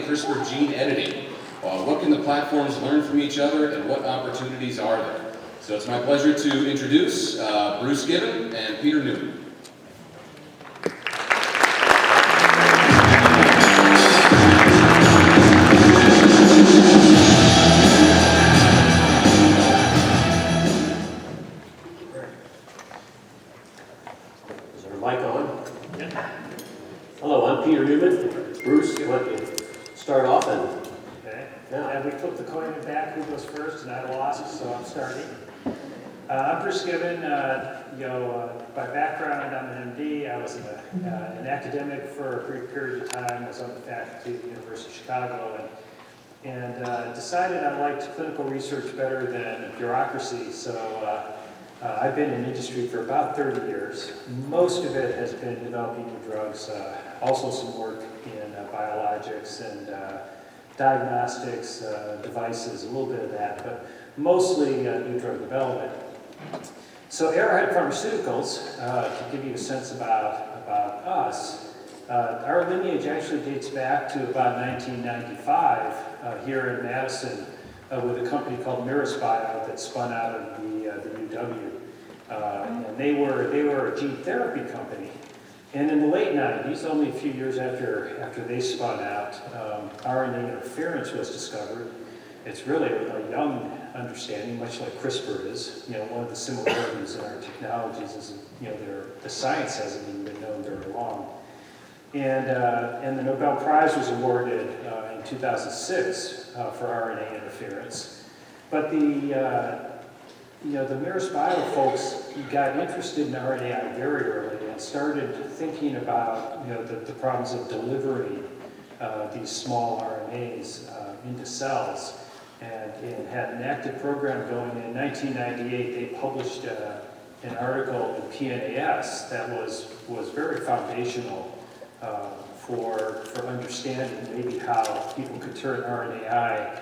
CRISPR gene editing. What can the platforms learn from each other, and what opportunities are there? So it's my pleasure to introduce Bruce Gibbon and Peter Newman. Is our mic on? Yeah. Hello, I'm Peter Newman. Bruce, why don't you start off and... Okay. Yeah. And we flip the coin back, who goes first, and I lost, so I'm starting. I'm Bruce Gibbon. By background, I'm an MD. I was an academic for a brief period of time. I was on the faculty at the University of Chicago, and decided I liked clinical research better than bureaucracy. So I've been in industry for about 30 years. Most of it has been developing new drugs, also some work in biologics and diagnostics, devices, a little bit of that, but mostly new drug development. So Arrowhead Pharmaceuticals, to give you a sense about us, our lineage actually dates back to about 1995 here in Madison with a company called Bio that spun out of the UW. And they were a gene therapy company. And in the late 90s, only a few years after they spun out, RNA interference was discovered. It's really a young understanding, much like CRISPR is. One of the similarities in our technologies is, the science hasn't even been known very long. And the Nobel Prize was awarded in 2006 for RNA interference. But the Bio folks got interested in RNAi very early and started thinking about the problems of delivering these small RNAs into cells, and had an active program going. In 1998, they published an article in PNAS that was very foundational for understanding maybe how people could turn RNAi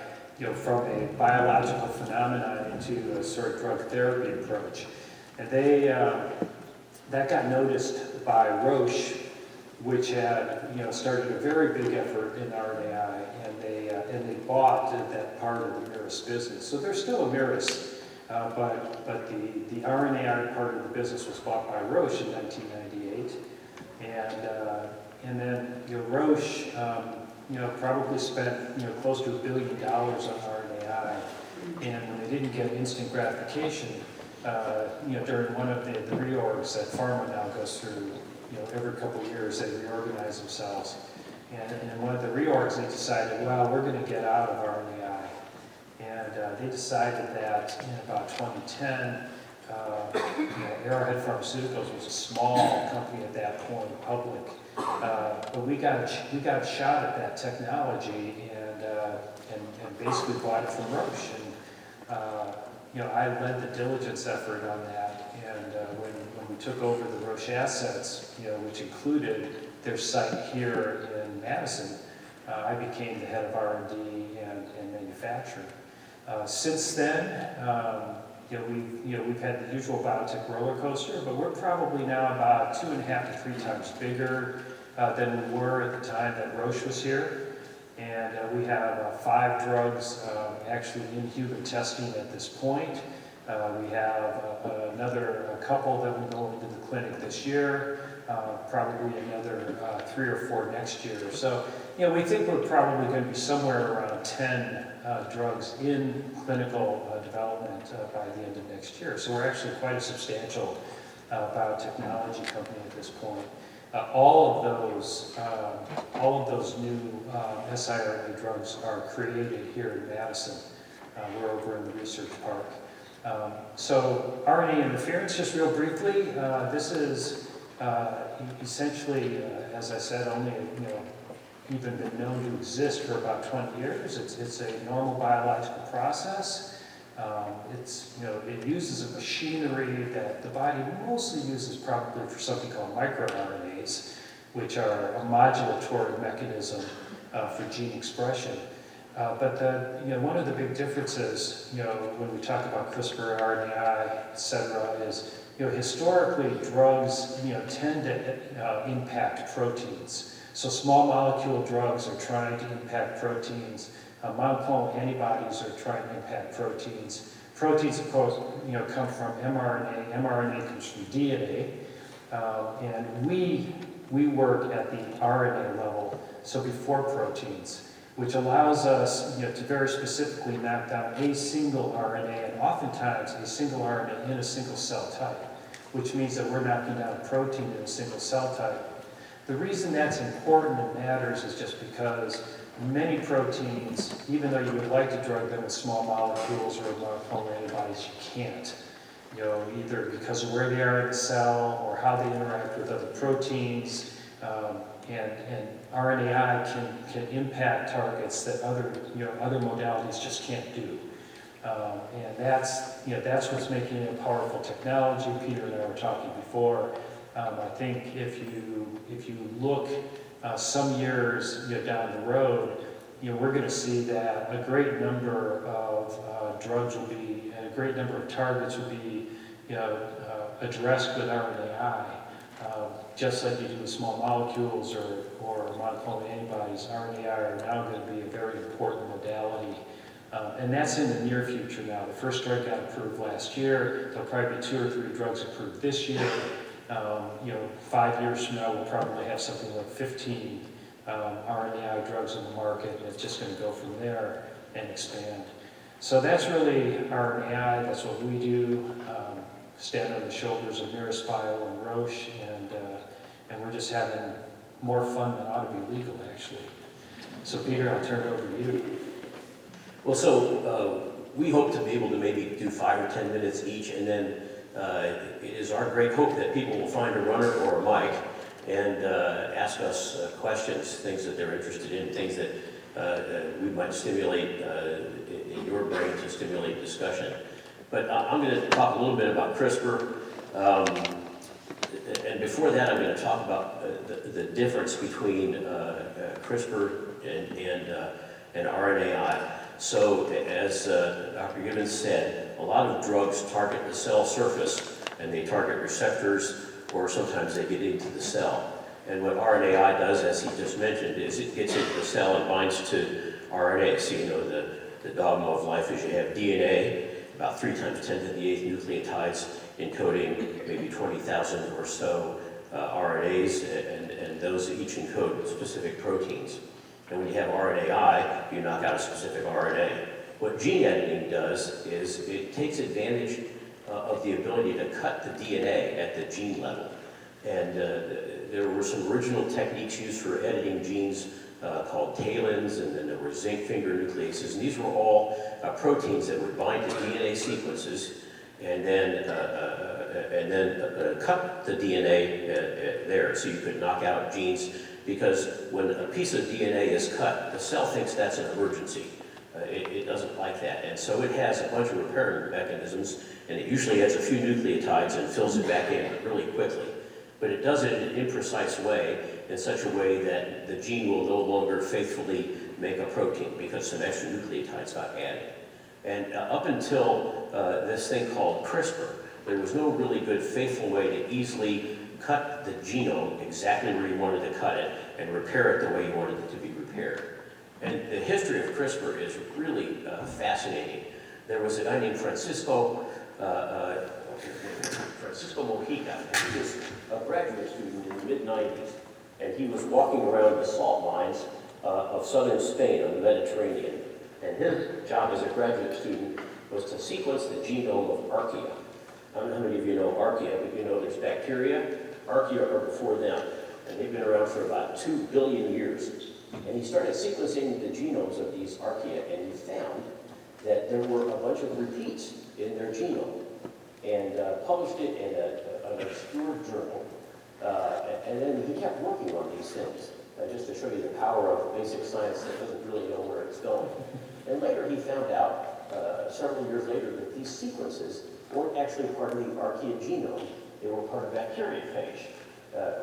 from a biological phenomenon into a sort of drug therapy approach. And that got noticed by Roche, which had started a very big effort in RNAi, and they bought that part of the Mirus business. So there's still a Mirus, but the RNAi part of the business was bought by Roche in 1998, and then Roche probably spent close to $1 billion on RNAi, and when they didn't get instant gratification, during one of the reorgs that pharma now goes through, every couple of years they reorganize themselves, and in one of the reorgs they decided, well, we're going to get out of RNAi, and they decided that in about 2010, Arrowhead Pharmaceuticals was a small company at that point, public. But we got a shot at that technology and basically bought it from Roche. And I led the diligence effort on that. And when we took over the Roche assets, which included their site here in Madison, I became the head of R&D and manufacturing. Since then, we've had the usual biotech roller coaster, but we're probably now about 2.5 to 3 times bigger than we were at the time that Roche was here. And we have 5 drugs actually in human testing at this point. We have another couple that will go into the clinic this year, probably another 3 or 4 next year. So, we think we're probably going to be somewhere around 10 drugs in clinical development by the end of next year. So we're actually quite a substantial biotechnology company at this point. All of those new siRNA drugs are created here in Madison. We're over in the research park. So RNA interference, just real briefly, this is essentially, as I said, only even been known to exist for about 20 years. It's a normal biological process. It uses a machinery that the body mostly uses probably for something called microRNAs, which are a modulatory mechanism for gene expression. But one of the big differences, when we talk about CRISPR, RNAi, et cetera, is historically drugs tend to impact proteins. So small molecule drugs are trying to impact proteins. Monoclonal antibodies are trying to impact proteins. Proteins, of course, come from mRNA. mRNA comes from DNA. And we work at the RNA level, so before proteins, which allows us to very specifically knock down a single RNA, and oftentimes a single RNA in a single cell type, which means that we're knocking down a protein in a single cell type. The reason that's important and matters is just because many proteins, even though you would like to drug them with small molecules or monoclonal antibodies, you can't. Either because of where they are in the cell or how they interact with other proteins, and RNAi can impact targets that other modalities just can't do. And that's what's making it a powerful technology. Peter and I were talking before. I think if you look some years down the road, we're going to see that a great number of drugs will be, and a great number of targets will be addressed with RNAi. Just like you do with small molecules or monoclonal antibodies, RNAi are now going to be a very important modality. And that's in the near future now. The first drug got approved last year. There'll probably be 2 or 3 drugs approved this year. 5 years from now, we'll probably have something like 15 RNAi drugs in the market, and it's just going to go from there and expand. So that's really RNAi. That's what we do. Stand on the shoulders of Bio and Roche, and we're just having more fun than ought to be legal, actually. So Peter, I'll turn it over to you. Well, so we hope to be able to maybe do 5 or 10 minutes each, and then it is our great hope that people will find a runner or a mic and ask us questions, things that they're interested in, things that we might stimulate in your brain to stimulate discussion. But I'm going to talk a little bit about CRISPR, and before that I'm going to talk about the difference between CRISPR and RNAi. So as Dr. Gibbons said, a lot of drugs target the cell surface, and they target receptors, or sometimes they get into the cell. And what RNAi does, as he just mentioned, is it gets into the cell and binds to RNA. So the dogma of life is you have DNA, about 3 times 10 to the 8th nucleotides encoding maybe 20,000 or so RNAs, and those each encode specific proteins. And when you have RNAi, you knock out a specific RNA. What gene editing does is it takes advantage of the ability to cut the DNA at the gene level. And there were some original techniques used for editing genes called talins, and then there were zinc finger nucleases, and these were all proteins that would bind to DNA sequences and then cut the DNA there, so you could knock out genes, because when a piece of DNA is cut, the cell thinks that's an emergency. It doesn't like that, and so it has a bunch of repair mechanisms, and it usually has a few nucleotides and fills it back in really quickly. But it does it in an imprecise way, in such a way that the gene will no longer faithfully make a protein because some extra nucleotides got added. And up until this thing called CRISPR, there was no really good faithful way to easily cut the genome exactly where you wanted to cut it and repair it the way you wanted it to be repaired. And the history of CRISPR is really fascinating. There was a guy named Francisco Mojica, and he was a graduate student in the mid-90s, and he was walking around the salt mines of southern Spain on the Mediterranean. And his job as a graduate student was to sequence the genome of archaea. I don't know how many of you know archaea, but you know there's bacteria. Archaea are before them, and they've been around for about 2 billion years. And he started sequencing the genomes of these archaea, and he found that there were a bunch of repeats in their genome, and published it in an obscure journal. And then he kept working on these things, just to show you the power of basic science that doesn't really know where it's going. And later he found out, several years later, that these sequences weren't actually part of the archaea genome. They were part of bacteriophage,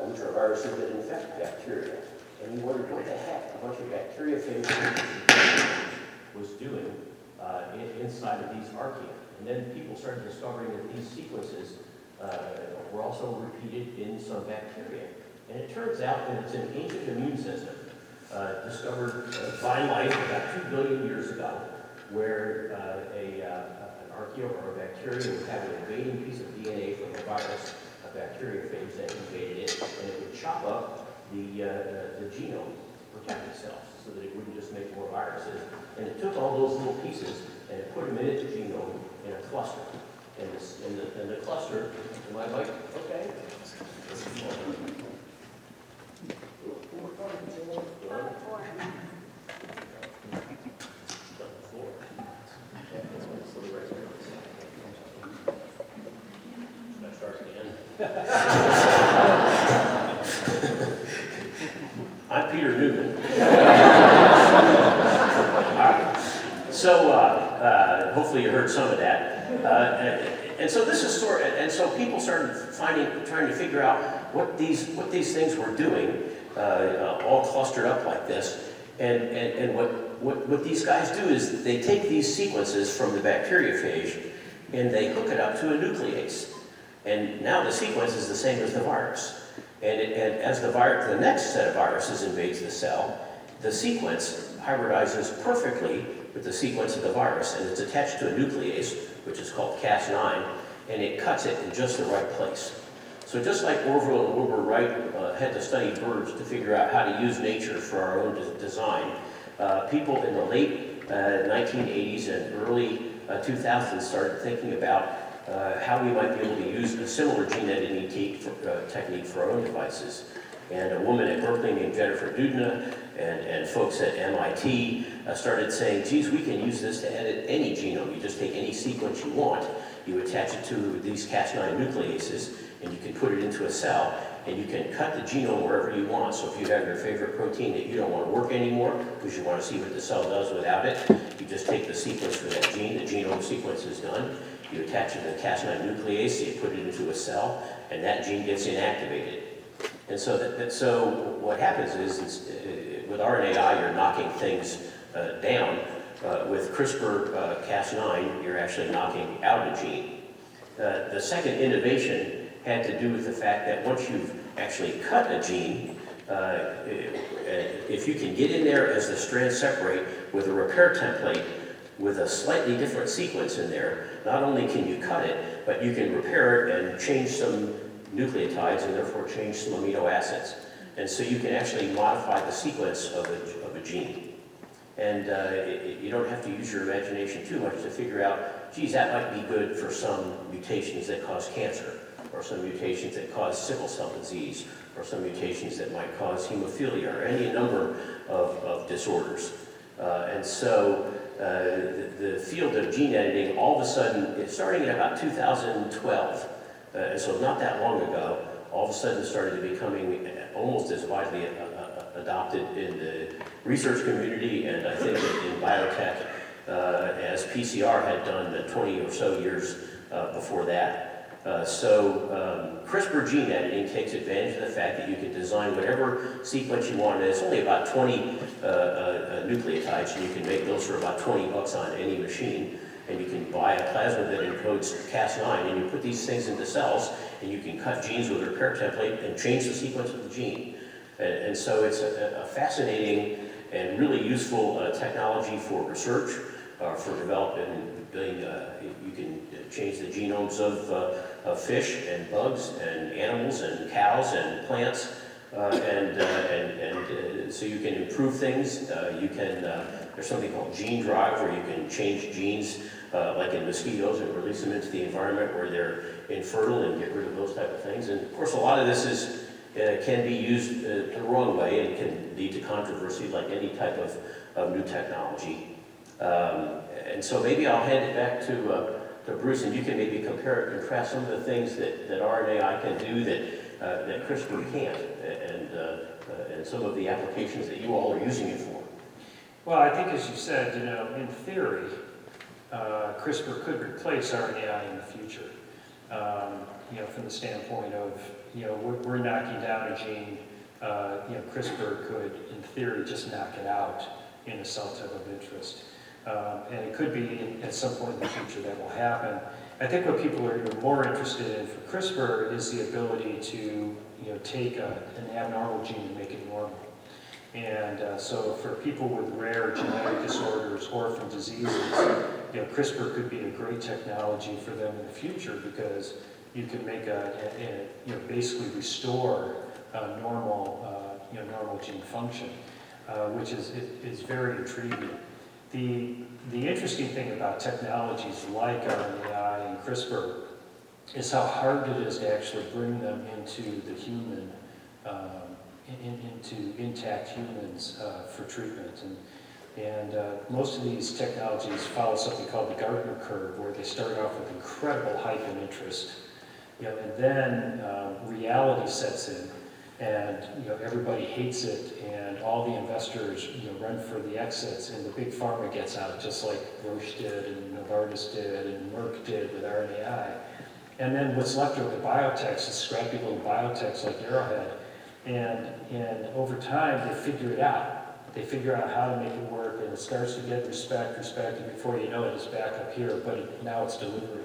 which are viruses that infect bacteria. And he wondered what the heck a bunch of bacteriophage was doing inside of these archaea. And then people started discovering that these sequences were also repeated in some bacteria. And it turns out that it's an ancient immune system discovered by life about 2 billion years ago, where an archaea or a bacteria would have an invading piece of DNA from a virus, a bacteriophage that invaded it, and it would chop up the genome, protect itself, so that it wouldn't just make more viruses. And it took all those little pieces and it put them in its genome in a cluster. And the cluster, am I like, okay? I'm Peter Newman. So hopefully you heard some of that. And so this is and so people started trying to figure out what these things were doing, all clustered up like this. And what these guys do is they take these sequences from the bacteriophage and they hook it up to a nuclease. And now the sequence is the same as the virus. And as the next set of viruses invades the cell, the sequence hybridizes perfectly with the sequence of the virus, and it's attached to a nuclease, which is called Cas9, and it cuts it in just the right place. So just like Orville and Wilbur Wright had to study birds to figure out how to use nature for our own design, people in the late 1980s and early 2000s started thinking about how we might be able to use a similar gene editing technique for our own devices. And a woman at Berkeley named Jennifer Doudna and folks at MIT started saying, geez, we can use this to edit any genome. You just take any sequence you want, you attach it to these Cas9 nucleases, and you can put it into a cell, and you can cut the genome wherever you want. So if you have your favorite protein that you don't want to work anymore because you want to see what the cell does without it, you just take the sequence for that gene, the genome sequence is done, you attach it to the Cas9 nuclease, you put it into a cell, and that gene gets inactivated. And so, so what happens is with RNAi, you're knocking things down. With CRISPR-Cas9, you're actually knocking out a gene. The second innovation had to do with the fact that once you've actually cut a gene, if you can get in there as the strands separate with a repair template with a slightly different sequence in there, not only can you cut it, but you can repair it and change some nucleotides and therefore change some amino acids. And so you can actually modify the sequence of a gene. And you don't have to use your imagination too much to figure out, geez, that might be good for some mutations that cause cancer, or some mutations that cause sickle cell disease, or some mutations that might cause hemophilia, or any number of disorders. And so the field of gene editing, all of a sudden, starting in about 2012, and so not that long ago, all of a sudden started becoming almost as widely adopted in the research community, and I think in biotech, as PCR had done 20 or so years before that. CRISPR gene editing takes advantage of the fact that you can design whatever sequence you want. It's only about 20 nucleotides, and you can make those for about $20 on any machine. And you can buy a plasmid that encodes Cas9, and you put these things into cells, and you can cut genes with a repair template and change the sequence of the gene. And so it's a fascinating and really useful technology for research, for developing. You can change the genomes of fish and bugs and animals and cows and plants, so you can improve things. There's something called gene drive, where you can change genes, like in mosquitoes, and release them into the environment where they're infertile and get rid of those type of things. And of course, a lot of this can be used the wrong way and can lead to controversy, like any type of new technology. And so maybe I'll hand it back to Bruce, and you can maybe compare and contrast some of the things that RNAi can do that CRISPR can't, and some of the applications that you all are using it for. Well, I think, as you said, in theory, CRISPR could replace RNAi in the future. From the standpoint of, we're knocking down a gene, CRISPR could, in theory, just knock it out in a cell type of interest. And it could be at some point in the future that will happen. I think what people are even more interested in for CRISPR is the ability to take an abnormal gene and make it normal. And so for people with rare genetic disorders, orphan diseases, CRISPR could be a great technology for them in the future because you can make basically restore normal gene function, which is very intriguing. The interesting thing about technologies like RNAi and CRISPR is how hard it is to actually bring them into the human, into intact humans for treatment. And most of these technologies follow something called the Gardner curve, where they start off with incredible hype and interest, and then reality sets in, and everybody hates it, and all the investors run for the exits, and the big pharma gets out, just like Roche did, and Novartis did, and Merck did with RNAi. And then what's left are the biotechs, the scrappy little biotechs like Arrowhead, and over time they figure it out. They figure out how to make it work, and it starts to get respect, and before you know it, it's back up here, but now it's delivery.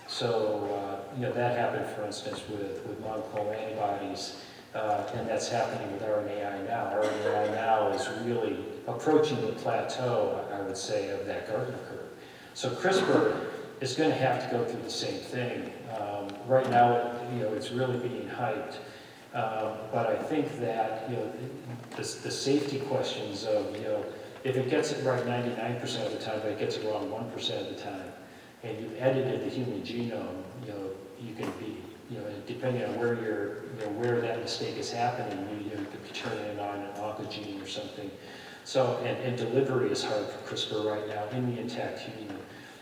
So, that happened, for instance, with monoclonal antibodies, and that's happening with RNAi now. RNAi now is really approaching the plateau, I would say, of that Gardner curve. So CRISPR is going to have to go through the same thing. Right now, it's really being hyped, but I think that the safety questions of if it gets it right 99% of the time, but it gets it wrong 1% of the time, and you've edited the human genome, you can be, depending on where that mistake is happening, you could be turning it on an oncogene or something. So, and delivery is hard for CRISPR right now in the intact human.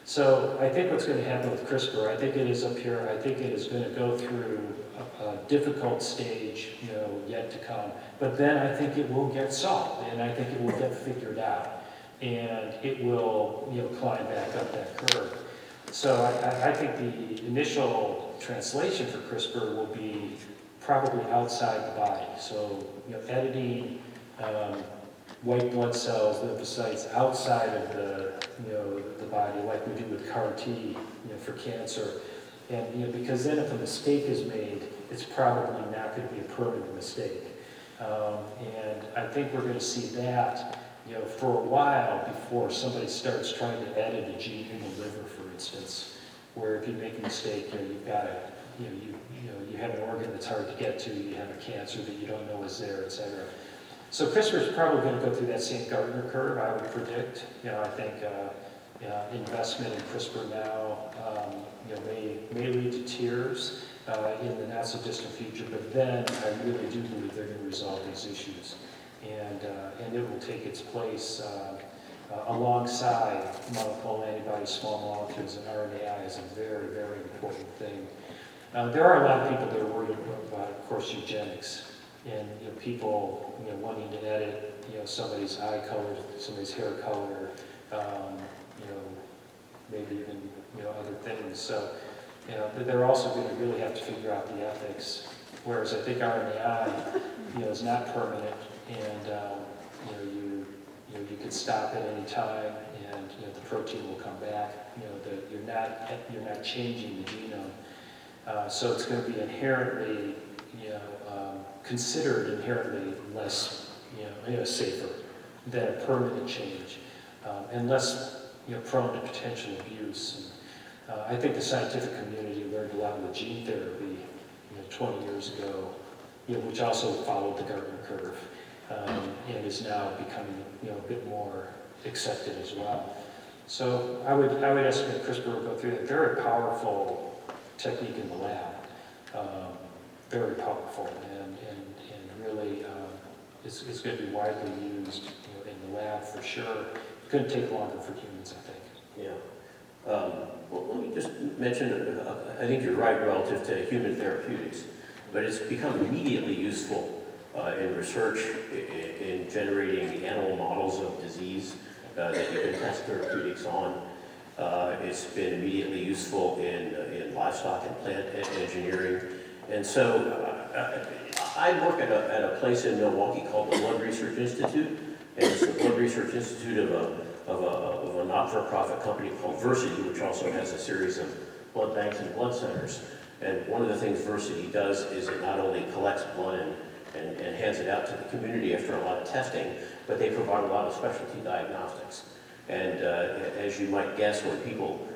So I think what's going to happen with CRISPR, I think it is up here, I think it is going to go through a difficult stage, yet to come. But then I think it will get solved, and I think it will get figured out, and it will, climb back up that curve. So I think the initial translation for CRISPR will be probably outside the body. So, editing white blood cells, lymphocytes outside of the body, like we do with CAR T, for cancer. And because then if a mistake is made, it's probably not going to be a permanent mistake. And I think we're going to see that, for a while before somebody starts trying to edit a gene in the liver, for instance, where if you make a mistake, you've got to, you have an organ that's hard to get to, you have a cancer that you don't know is there, et cetera. So CRISPR is probably going to go through that same Gardner curve, I would predict. I think investment in CRISPR now, may lead to tears in the not so distant future, but then I really do believe they're going to resolve these issues, and it will take its place alongside monoclonal antibodies, small molecules, and RNAi is a very, very important thing. There are a lot of people that are worried about, of course, eugenics, and people wanting to edit somebody's eye color, somebody's hair color, maybe even other things. So they're also going to really have to figure out the ethics. Whereas I think RNAi is not permanent, and you could stop at any time, and the protein will come back. You're not changing the genome. So it's going to be inherently considered inherently less safer than a permanent change, and less prone to potential abuse. And I think the scientific community learned a lot with gene therapy 20 years ago, which also followed the Gardner curve, and is now becoming a bit more accepted as well. So I would estimate CRISPR will go through that. Very powerful technique in the lab, very powerful, and really it's going to be widely used in the lab for sure. It's going to take longer for humans, I think. Yeah. Well, let me just mention, I think you're right relative to human therapeutics, but it's become immediately useful in research, in generating animal models of disease that you can test therapeutics on. It's been immediately useful in livestock and plant engineering. And so I work at a place in Milwaukee called the Blood Research Institute, and it's the Blood Research Institute of a not-for-profit company called Versiti, which also has a series of blood banks and blood centers. And one of the things Versiti does is it not only collects blood and hands it out to the community after a lot of testing, but they provide a lot of specialty diagnostics. And as you might guess, when people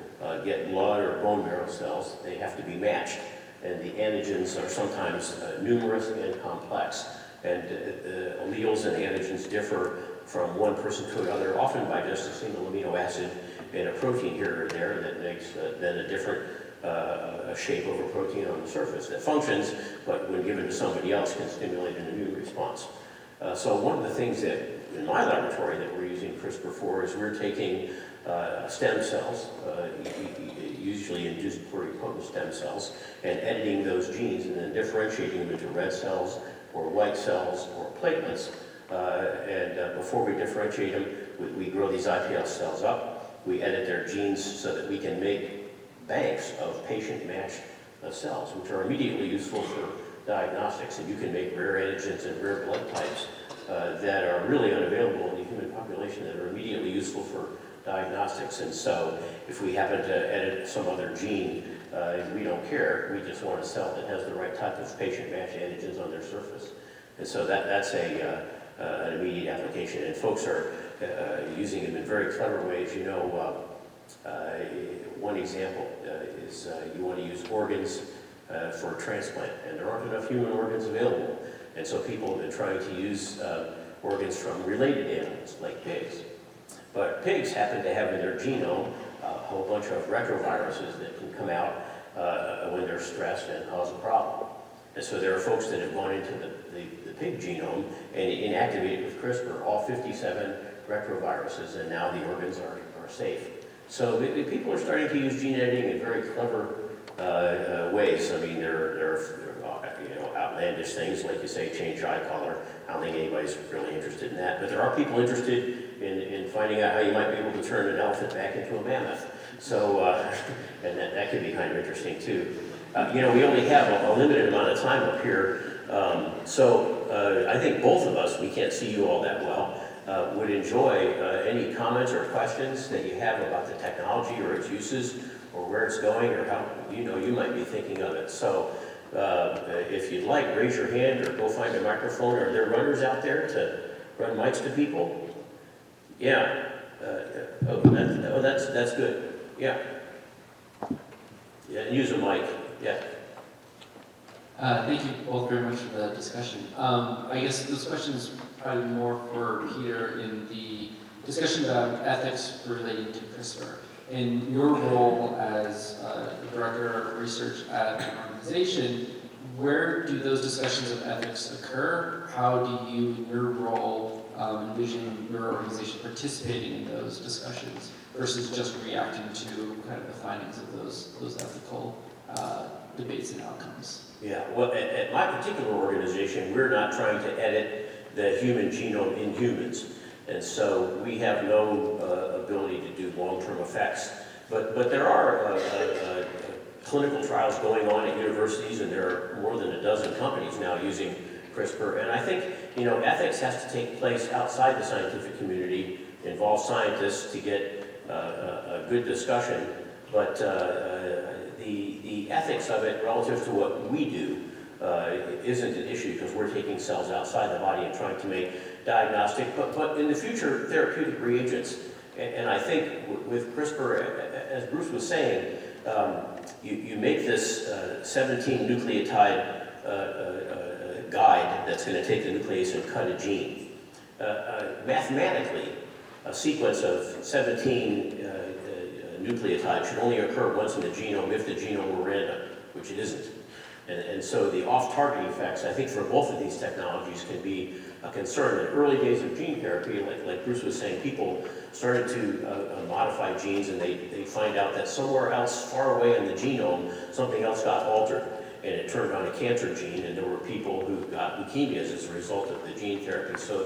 get blood or bone marrow cells, they have to be matched. And the antigens are sometimes numerous and complex. And alleles and antigens differ from one person to another, often by just a single amino acid and a protein here or there that makes then a different shape of a protein on the surface that functions, but when given to somebody else can stimulate an immune response. So one of the things that in my laboratory that we're using CRISPR for is we're taking stem cells, usually induced pluripotent stem cells, and editing those genes and then differentiating them into red cells or white cells or platelets. Before we differentiate them, we grow these iPS cells up. We edit their genes so that we can make banks of patient-matched cells, which are immediately useful for diagnostics. And you can make rare antigens and rare blood types that are really unavailable in the human population that are immediately useful for diagnostics. And so if we happen to edit some other gene, we don't care. We just want a cell that has the right type of patient-matched antigens on their surface. And so that's an immediate application. And folks are using them in very clever ways. You know, one example is you want to use organs for a transplant, and there aren't enough human organs available. And so people have been trying to use organs from related animals, like pigs. But pigs happen to have in their genome a whole bunch of retroviruses that can come out when they're stressed and cause a problem. And so there are folks that have gone into the pig genome and inactivated with CRISPR all 57 retroviruses, and now the organs are safe. So people are starting to use gene editing in very clever ways. I mean, there are outlandish things, like you say, change eye color. I don't think anybody's really interested in that. But there are people interested in finding out how you might be able to turn an elephant back into a mammoth. So, and that could be kind of interesting too. We only have a limited amount of time up here. So I think both of us, we can't see you all that well, would enjoy any comments or questions that you have about the technology or its uses or where it's going or how you might be thinking of it. So if you'd like, raise your hand or go find a microphone. Are there runners out there to run mics to people? Yeah. That's good. Yeah. Yeah, use a mic. Yeah. Thank you both very much for the discussion. I guess this question is probably more for Peter in the discussion about ethics relating to CRISPR. In your role as Director of Research at an organization, where do those discussions of ethics occur? How do you, in your role, envision your organization participating in those discussions versus just reacting to kind of the findings of those ethical debates and outcomes? Yeah, well, at my particular organization, we're not trying to edit the human genome in humans. And so we have no ability to do long-term effects. But there are clinical trials going on at universities, and there are more than a dozen companies now using CRISPR. And I think, ethics has to take place outside the scientific community, involve scientists to get a good discussion. But the ethics of it relative to what we do isn't an issue because we're taking cells outside the body and trying to make diagnostic, but in the future, therapeutic reagents. And I think with CRISPR, as Bruce was saying, you make this 17 nucleotide guide that's going to take the nuclease and cut a gene. Mathematically, a sequence of 17 nucleotides should only occur once in the genome if the genome were random, which it isn't. And so the off-target effects, I think, for both of these technologies can be a concern. In the early days of gene therapy, like Bruce was saying, people started to modify genes, and they find out that somewhere else far away in the genome, something else got altered, and it turned on a cancer gene, and there were people who got leukemias as a result of the gene therapy. So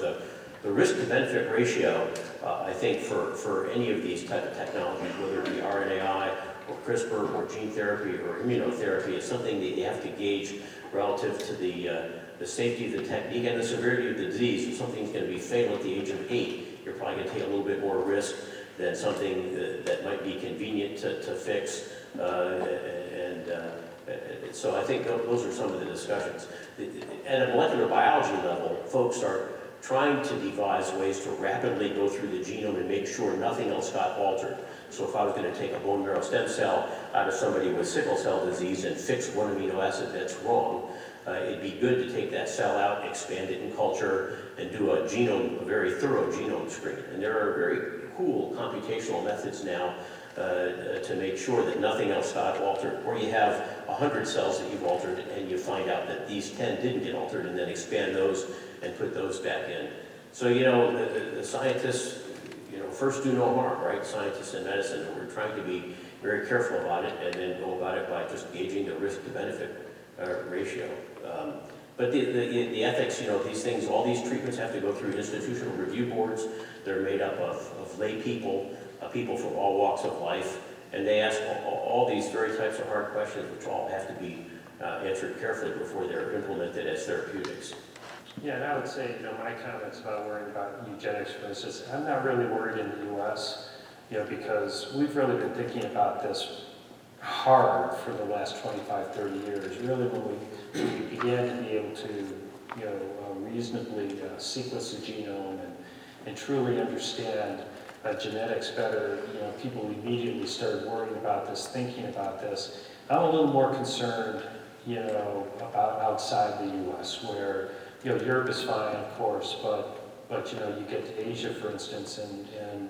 the risk-to-benefit ratio, I think, for any of these type of technologies, whether it be RNAi or CRISPR or gene therapy or immunotherapy, is something that you have to gauge relative to the safety of the technique and the severity of the disease. If something's going to be fatal at the age of 8, you're probably going to take a little bit more risk than something that might be convenient to fix. So I think those are some of the discussions. At a molecular biology level, folks are trying to devise ways to rapidly go through the genome and make sure nothing else got altered. So if I was going to take a bone marrow stem cell out of somebody with sickle cell disease and fix one amino acid that's wrong, it'd be good to take that cell out, expand it in culture, and do a very thorough genome screen. And there are very cool computational methods now to make sure that nothing else got altered. Or you have 100 cells that you've altered and you find out that these 10 didn't get altered, and then expand those and put those back in. So, the scientists, first do no harm, right? Scientists in medicine, and we're trying to be very careful about it and then go about it by just gauging the risk to benefit ratio. But the ethics, these things, all these treatments have to go through institutional review boards. They're made up of lay people, people from all walks of life, and they ask all these very types of hard questions, which all have to be answered carefully before they're implemented as therapeutics. Yeah, and I would say, my comments about worrying about eugenics, for instance, I'm not really worried in the U.S., because we've really been thinking about this hard for the last 25, 30 years. Really, when we began to be able to, reasonably sequence the genome and truly understand genetics better, people immediately started worrying about this, thinking about this. I'm a little more concerned, about outside the U.S., where Europe is fine, of course, but you get to Asia, for instance, and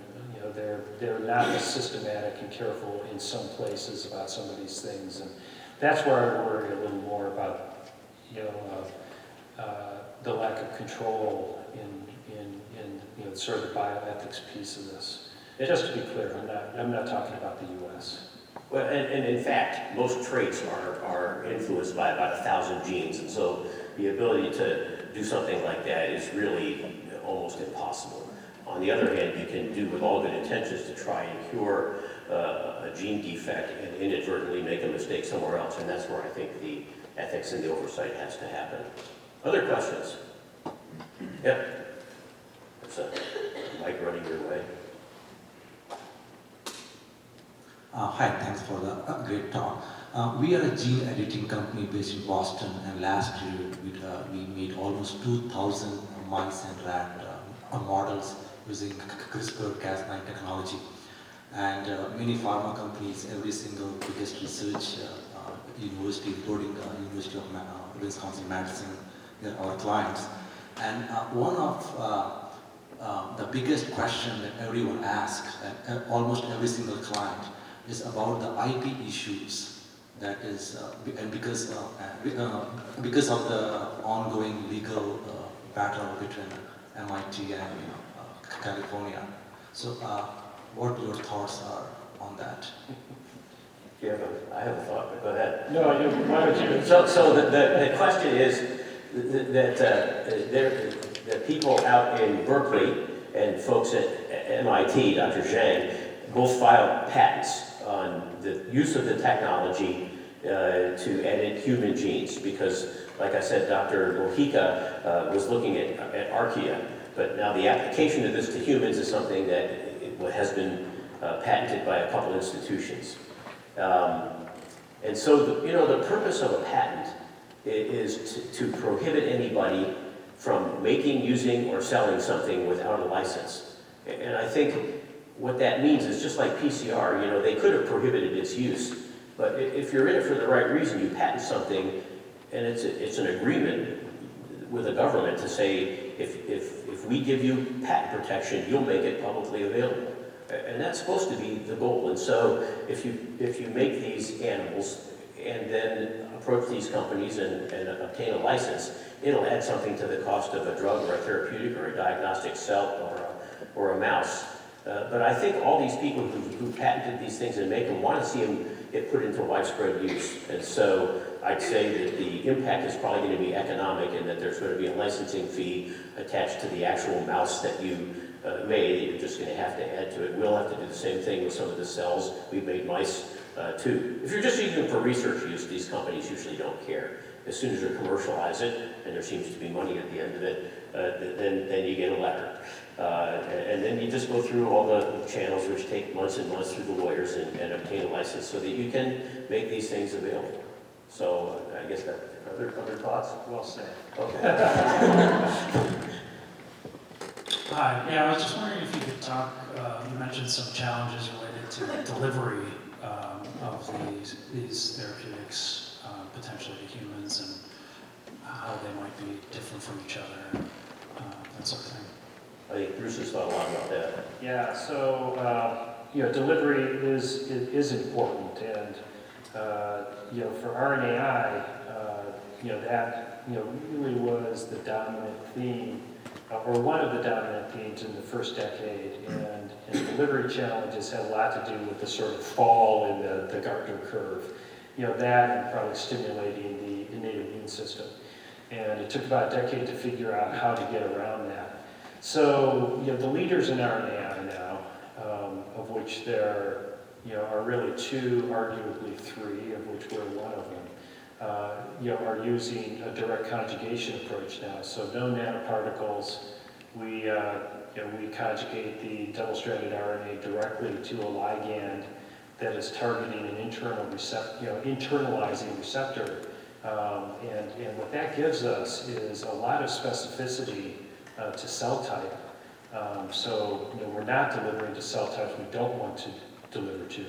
they're not as systematic and careful in some places about some of these things, and that's where I worry a little more about the lack of control in sort of the bioethics piece of this. Just to be clear, I'm not talking about the U.S. Well, and in fact, most traits are influenced by about 1,000 genes, and so the ability to do something like that is really almost impossible. On the other hand, you can do with all good intentions to try and cure a gene defect and inadvertently make a mistake somewhere else, and that's where I think the ethics and the oversight has to happen. Other questions? Yeah. There's a mic running your way. Hi, thanks for the great talk. We are a gene editing company based in Boston, and last year we made almost 2,000 mice and rat models using CRISPR-Cas9 technology. And many pharma companies, every single biggest research university, including University of Wisconsin, Madison, they're our clients. And one of the biggest question that everyone asks, and almost every single client, is about the IP issues. That is, and because of the ongoing legal battle between MIT and California. So, what your thoughts are on that? I have a thought, but go ahead. No, why don't you? So the question is that people out in Berkeley and folks at MIT, Dr. Zhang, both filed patents on the use of the technology to edit human genes, because, like I said, Dr. Mojica was looking at archaea, but now the application of this to humans is something that has been patented by a couple institutions. And so, the purpose of a patent is to prohibit anybody from making, using, or selling something without a license. And I think what that means is just like PCR, they could have prohibited its use, but if you're in it for the right reason, you patent something, and it's an agreement with the government to say, if we give you patent protection, you'll make it publicly available. And that's supposed to be the goal. And so if you make these animals and then approach these companies and obtain a license, it'll add something to the cost of a drug or a therapeutic or a diagnostic cell or a mouse. But I think all these people who patented these things and make them want to see them get put into widespread use. And so I'd say that the impact is probably going to be economic, and that there's going to be a licensing fee attached to the actual mouse that you made. You're just going to have to add to it. We'll have to do the same thing with some of the cells. We've made mice too. If you're just using them for research use, these companies usually don't care. As soon as you commercialize it, and there seems to be money at the end of it, then you get a letter. And then you just go through all the channels, which take months and months through the lawyers, and obtain a license so that you can make these things available. So I guess that, other thoughts? Well said. Okay. Hi, yeah, I was just wondering if you could talk, you mentioned some challenges related to the delivery of these therapeutics, potentially to humans, and how they might be different from each other, that sort of thing. I think Bruce has thought a lot about that. Yeah, so, delivery is important, and, for RNAi, that, really was the dominant theme, or one of the dominant themes in the first decade, and delivery challenges had a lot to do with the sort of fall in the Gartner curve. That and probably stimulating the innate immune system. And it took about a decade to figure out how to get around that. So, the leaders in RNAi now, of which there are really two, arguably three, of which we're one of them, are using a direct conjugation approach now. So no nanoparticles. We conjugate the double-stranded RNA directly to a ligand that is targeting an internal internalizing receptor. And what that gives us is a lot of specificity to cell type. So we're not delivering to cell types we don't want to deliver to,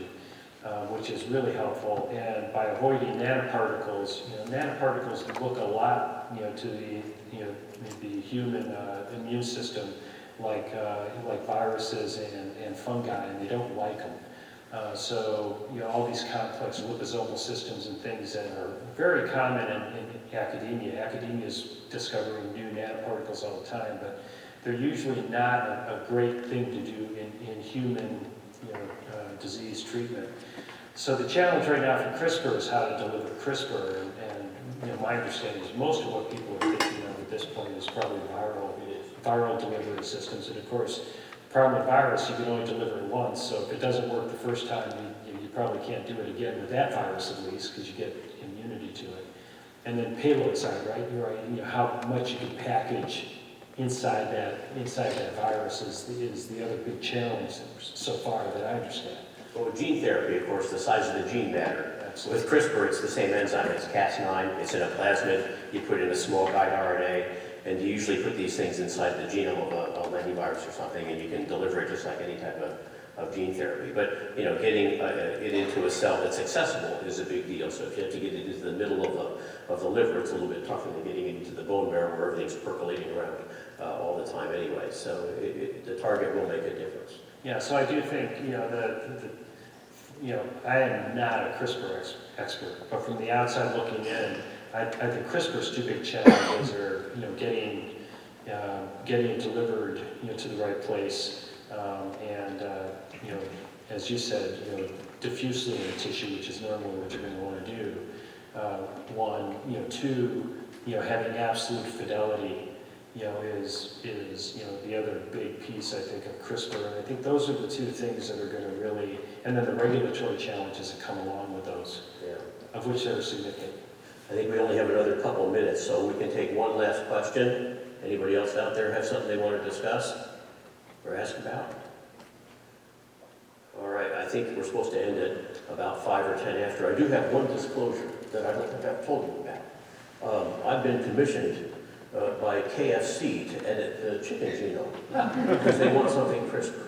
which is really helpful. And by avoiding nanoparticles, nanoparticles look a lot, to the human immune system, like viruses and fungi, and they don't like them. So all these complex liposomal systems and things that are very common in academia. Academia is discovering new nanoparticles all the time, but they're usually not a great thing to do in human disease treatment. So the challenge right now for CRISPR is how to deliver CRISPR, and my understanding is most of what people are thinking of at this point is probably viral delivery systems. And of course, the problem with virus, you can only deliver it once, so if it doesn't work the first time, you probably can't do it again with that virus at least, because you get immunity to it. And then payload side, right? You're right. How much you can package inside that virus is the other big challenge so far that I understand. Well, with gene therapy, of course, the size of the gene matter. Absolutely. With CRISPR, it's the same enzyme. It's Cas9. It's in a plasmid. You put in a small guide RNA, and you usually put these things inside the genome of a lentivirus or something, and you can deliver it just like any type of gene therapy. But getting it into a cell that's accessible is a big deal. So if you have to get it into the middle of the liver, it's a little bit tougher than getting it into the bone marrow where everything's percolating around all the time anyway. So the target will make a difference. Yeah, so I do think, I am not a CRISPR expert, but from the outside looking in, I think CRISPR's two big challenges are, getting it delivered, to the right place, and as you said, diffusely in the tissue, which is normally what you're going to want to do. One, two, having absolute fidelity, is the other big piece, I think, of CRISPR. And I think those are the two things that are going to really, and then the regulatory challenges that come along with those, of which they're significant. I think we only have another couple of minutes, so we can take one last question. Anybody else out there have something they want to discuss or ask about? All right, I think we're supposed to end at about 5 or 10 after. I do have one disclosure that I don't think I've told you about. I've been commissioned by KFC to edit the chicken genome because they want something CRISPR.